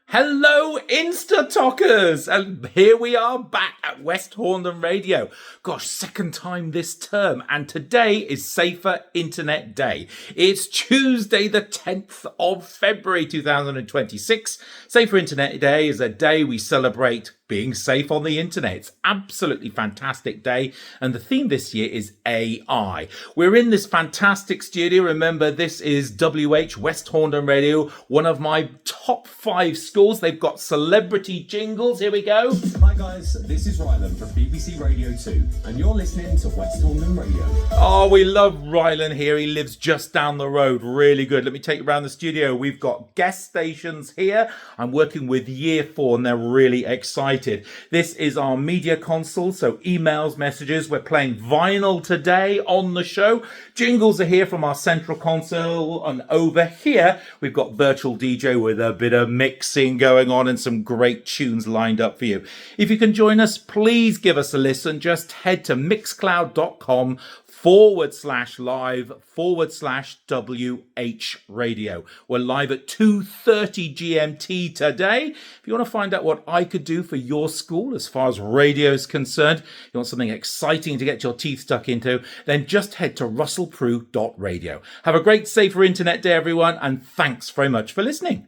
Hello, Insta-Talkers! And here we are back at West Horndon Radio. Gosh, second time this term. And today is Safer Internet Day. It's Tuesday, the 10th of February, 2026. Safer Internet Day is a day we celebrate being safe on the internet. It's absolutely fantastic day. And the theme this year is AI. We're in this fantastic studio. Remember, this is WH West Horndon Radio, one of my top 5 schools. They've got celebrity jingles. Here we go. Hi guys, this is Rylan from BBC Radio 2 and you're listening to West Horndon Radio. Oh, we love Rylan here. He lives just down the road. Really good. Let me take you around the studio. We've got guest stations here. I'm working with Year 4 and they're really excited. This is our media console, so emails, messages. We're playing vinyl today on the show. Jingles are here from our central console, and over here we've got virtual DJ with a bit of mixing going on and some great tunes lined up for you. If you can join us, please give us a listen. Just head to mixcloud.com/live/WH Radio. We're live at 2:30 GMT today. If you want to find out what I could do for your school as far as radio is concerned, you want something exciting to get your teeth stuck into, then just head to russellprue.radio. Have a great Safer Internet Day, everyone, and thanks very much for listening.